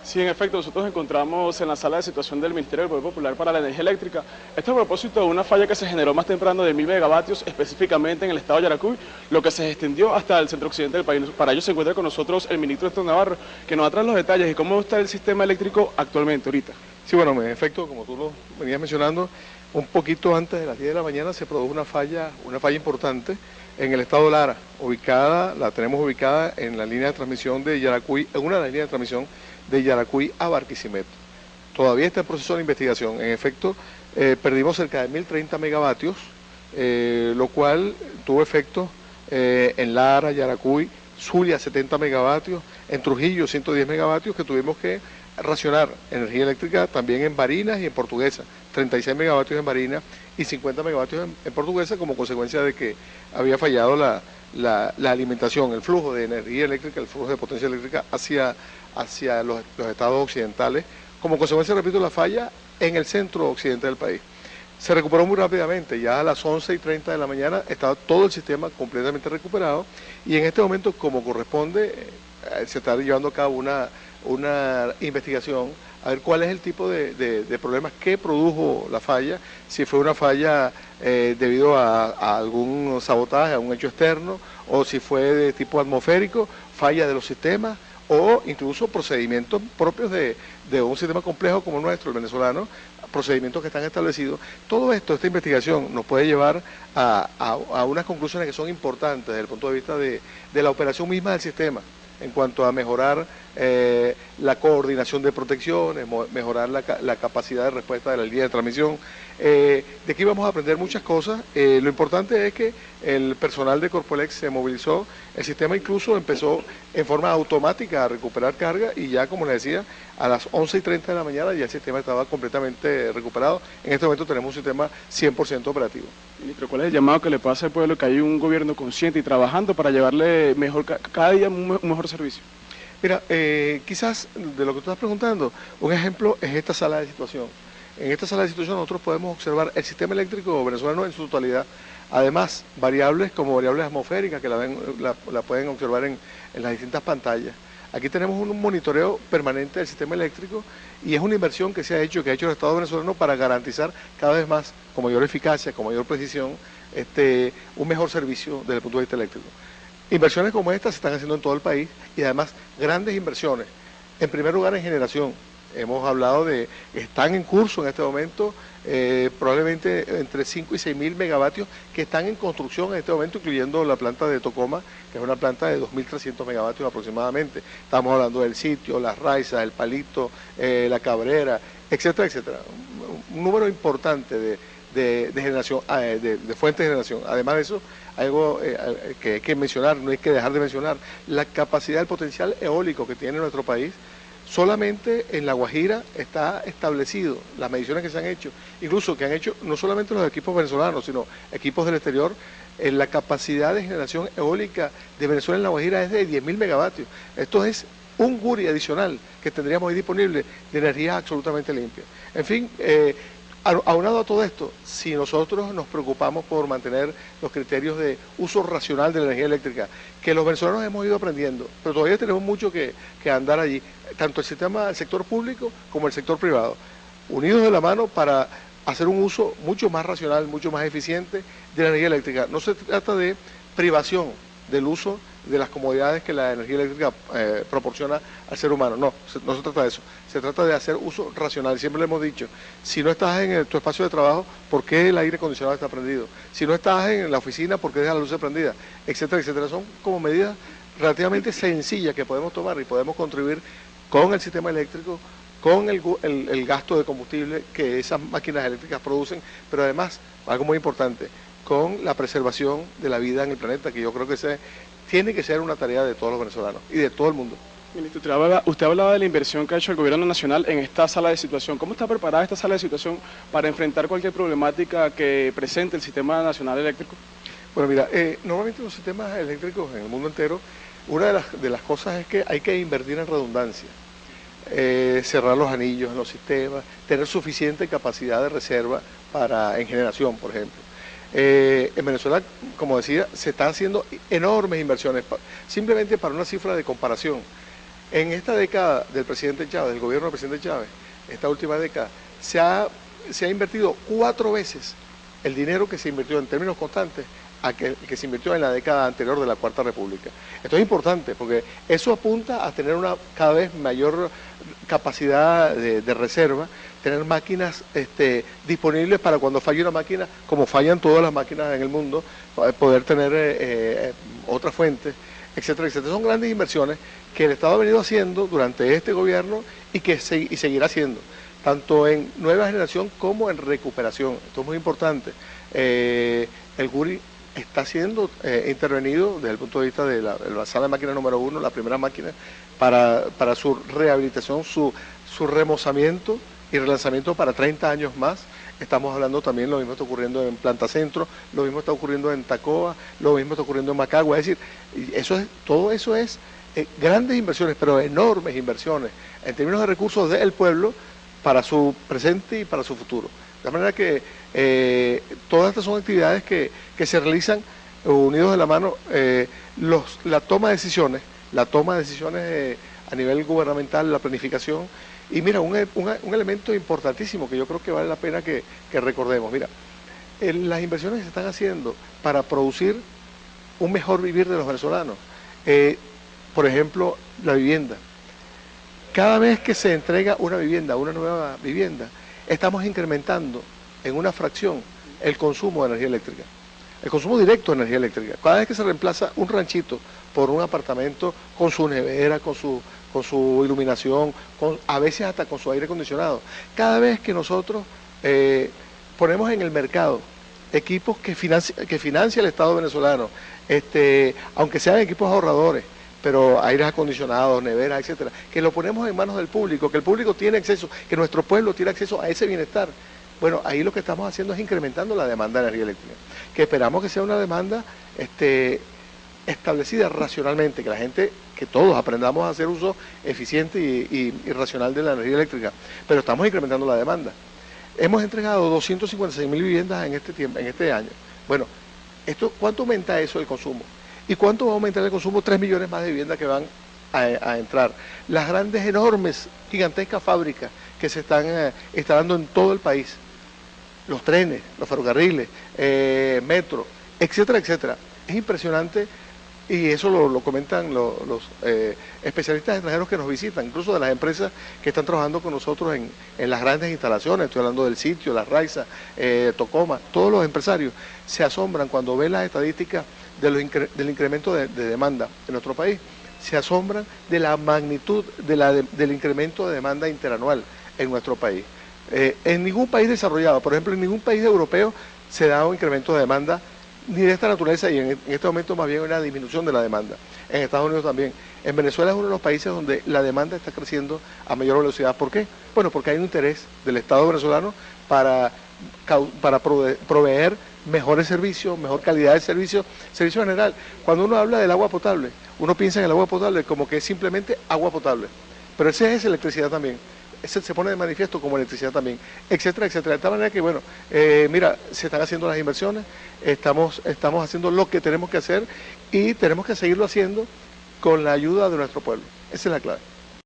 Sí, en efecto, nosotros encontramos en la sala de situación del Ministerio del Poder Popular para la Energía Eléctrica. Esto a propósito de una falla que se generó más temprano de 1000 megavatios, específicamente en el estado de Yaracuy, lo que se extendió hasta el centro occidente del país. Para ello se encuentra con nosotros el ministro Héctor Navarro, que nos va a traer los detalles y cómo está el sistema eléctrico actualmente, ahorita. Sí, bueno, en efecto, como tú lo venías mencionando, un poquito antes de las 10 de la mañana se produjo una falla importante en el estado Lara, la tenemos ubicada en la línea de transmisión de Yaracuy, en una de las líneas de transmisión de Yaracuy a Barquisimeto. Todavía está en proceso de investigación. En efecto, perdimos cerca de 1030 megavatios, lo cual tuvo efecto en Lara, Yaracuy, Zulia 70 megavatios, en Trujillo 110 megavatios que tuvimos que racionar energía eléctrica también en Barinas y en Portuguesa, 36 megavatios en Barinas y 50 megavatios en Portuguesa como consecuencia de que había fallado la alimentación, el flujo de energía eléctrica, el flujo de potencia eléctrica hacia los estados occidentales, como consecuencia, repito, la falla en el centro occidente del país. Se recuperó muy rápidamente, ya a las 11:30 de la mañana estaba todo el sistema completamente recuperado y en este momento, como corresponde, se está llevando a cabo una investigación a ver cuál es el tipo de problemas que produjo la falla, si fue una falla debido a algún sabotaje, a un hecho externo, o si fue de tipo atmosférico, falla de los sistemas, o incluso procedimientos propios de un sistema complejo como el nuestro, el venezolano, procedimientos que están establecidos. Todo esto, esta investigación, nos puede llevar a unas conclusiones que son importantes desde el punto de vista de la operación misma del sistema, en cuanto a mejorar la coordinación de protecciones, mejorar la capacidad de respuesta de la línea de transmisión. De aquí vamos a aprender muchas cosas. Lo importante es que el personal de Corpoelec se movilizó, el sistema incluso empezó en forma automática a recuperar carga y ya, como les decía, a las 11:30 de la mañana ya el sistema estaba completamente recuperado. En este momento tenemos un sistema 100% operativo. Ministro, ¿cuál es el llamado que le puede hacer al pueblo que hay un gobierno consciente y trabajando para llevarle mejor, cada día un mejor servicio? Mira, quizás de lo que tú estás preguntando, un ejemplo es esta sala de situación. En esta sala de situación nosotros podemos observar el sistema eléctrico venezolano en su totalidad. Además, variables como variables atmosféricas que la pueden observar en las distintas pantallas. Aquí tenemos un monitoreo permanente del sistema eléctrico y es una inversión que se ha hecho, que ha hecho el Estado venezolano para garantizar cada vez más, con mayor eficacia, con mayor precisión, un mejor servicio desde el punto de vista eléctrico. Inversiones como estas se están haciendo en todo el país y además grandes inversiones. En primer lugar, en generación. Hemos hablado están en curso en este momento probablemente entre 5 y 6 mil megavatios que están en construcción en este momento, incluyendo la planta de Tocoma, que es una planta de 2.300 megavatios aproximadamente. Estamos hablando del sitio, las raizas, el palito, la cabrera, etcétera, etcétera. Un número importante de generación, de fuentes de generación. Además de eso, algo que hay que mencionar, no hay que dejar de mencionar, la capacidad, el potencial eólico que tiene nuestro país. Solamente en La Guajira está establecido, las mediciones que se han hecho, incluso que han hecho no solamente los equipos venezolanos, sino equipos del exterior, la capacidad de generación eólica de Venezuela en La Guajira es de 10.000 megavatios. Esto es un GURI adicional que tendríamos ahí disponible de energía absolutamente limpia. En fin, aunado a todo esto, si nosotros nos preocupamos por mantener los criterios de uso racional de la energía eléctrica, que los venezolanos hemos ido aprendiendo, pero todavía tenemos mucho que andar allí, tanto el sector público como el sector privado, unidos de la mano para hacer un uso mucho más racional, mucho más eficiente de la energía eléctrica. No se trata de privación del uso de las comodidades que la energía eléctrica proporciona al ser humano. No se trata de eso. Se trata de hacer uso racional. Siempre le hemos dicho, si no estás en tu espacio de trabajo, ¿por qué el aire acondicionado está prendido? Si no estás en la oficina, ¿por qué dejas la luz prendida? Etcétera, etcétera. Son como medidas relativamente sencillas que podemos tomar y podemos contribuir con el sistema eléctrico, con el gasto de combustible que esas máquinas eléctricas producen, pero además, algo muy importante, con la preservación de la vida en el planeta, que yo creo que tiene que ser una tarea de todos los venezolanos y de todo el mundo. Ministro, usted hablaba de la inversión que ha hecho el gobierno nacional en esta sala de situación. ¿Cómo está preparada esta sala de situación para enfrentar cualquier problemática que presente el sistema nacional eléctrico? Bueno, mira, normalmente los sistemas eléctricos en el mundo entero, una de las cosas es que hay que invertir en redundancia. Cerrar los anillos en los sistemas, tener suficiente capacidad de reserva en generación, por ejemplo. En Venezuela, como decía, se están haciendo enormes inversiones, simplemente para una cifra de comparación. En esta década del presidente Chávez, del gobierno del presidente Chávez, esta última década, se ha invertido 4 veces el dinero que se invirtió en términos constantes a que se invirtió en la década anterior de la Cuarta República. Esto es importante porque eso apunta a tener una cada vez mayor capacidad de reserva, tener máquinas disponibles para cuando falle una máquina, como fallan todas las máquinas en el mundo, poder tener otras fuentes, etcétera, etcétera. Son grandes inversiones que el Estado ha venido haciendo durante este gobierno y que seguirá haciendo, tanto en nueva generación como en recuperación. Esto es muy importante. El GURI está siendo intervenido desde el punto de vista de la sala de máquina número 1, la primera máquina, para su rehabilitación, su remozamiento y relanzamiento para 30 años más. Estamos hablando también, lo mismo está ocurriendo en Planta Centro, lo mismo está ocurriendo en Tacoa, lo mismo está ocurriendo en Macagua. Es decir, todo eso es grandes inversiones, pero enormes inversiones en términos de recursos del pueblo para su presente y para su futuro. De manera que todas estas son actividades que se realizan unidos de la mano. La toma de decisiones a nivel gubernamental, la planificación. Y mira, un elemento importantísimo que yo creo que vale la pena que recordemos. Mira, las inversiones que se están haciendo para producir un mejor vivir de los venezolanos. Por ejemplo, la vivienda. Cada vez que se entrega una vivienda, una nueva vivienda, estamos incrementando en una fracción el consumo de energía eléctrica, el consumo directo de energía eléctrica. Cada vez que se reemplaza un ranchito por un apartamento con su nevera, con su iluminación, a veces hasta con su aire acondicionado, cada vez que nosotros ponemos en el mercado equipos que financia el Estado venezolano, aunque sean equipos ahorradores, pero aires acondicionados, neveras, etcétera, que lo ponemos en manos del público, que el público tiene acceso, que nuestro pueblo tiene acceso a ese bienestar. Bueno, ahí lo que estamos haciendo es incrementando la demanda de energía eléctrica, que esperamos que sea una demanda establecida racionalmente, que la gente, que todos aprendamos a hacer uso eficiente y racional de la energía eléctrica, pero estamos incrementando la demanda. Hemos entregado 256.000 viviendas en este año. Bueno, ¿cuánto aumenta eso el consumo? ¿Y cuánto va a aumentar el consumo? 3 millones más de viviendas que van a entrar. Las grandes, enormes, gigantescas fábricas que se están instalando en todo el país, los trenes, los ferrocarriles, metro, etcétera, etcétera. Es impresionante y eso lo comentan los especialistas extranjeros que nos visitan, incluso de las empresas que están trabajando con nosotros en las grandes instalaciones. Estoy hablando del sitio, la Raiza, Tocoma. Todos los empresarios se asombran cuando ven las estadísticas del incremento de demanda en nuestro país. Se asombran de la magnitud del incremento de demanda interanual en nuestro país. En ningún país desarrollado, por ejemplo, en ningún país europeo se da un incremento de demanda ni de esta naturaleza, y en este momento más bien una disminución de la demanda. En Estados Unidos también. En Venezuela es uno de los países donde la demanda está creciendo a mayor velocidad. ¿Por qué? Bueno, porque hay un interés del Estado venezolano para proveer mejores servicios, mejor calidad de servicio general. Cuando uno habla del agua potable, uno piensa en el agua potable como que es simplemente agua potable, pero esa es electricidad también. Ese se pone de manifiesto como electricidad también, etcétera, etcétera. De tal manera que, bueno, mira, se están haciendo las inversiones, estamos haciendo lo que tenemos que hacer y tenemos que seguirlo haciendo con la ayuda de nuestro pueblo. Esa es la clave.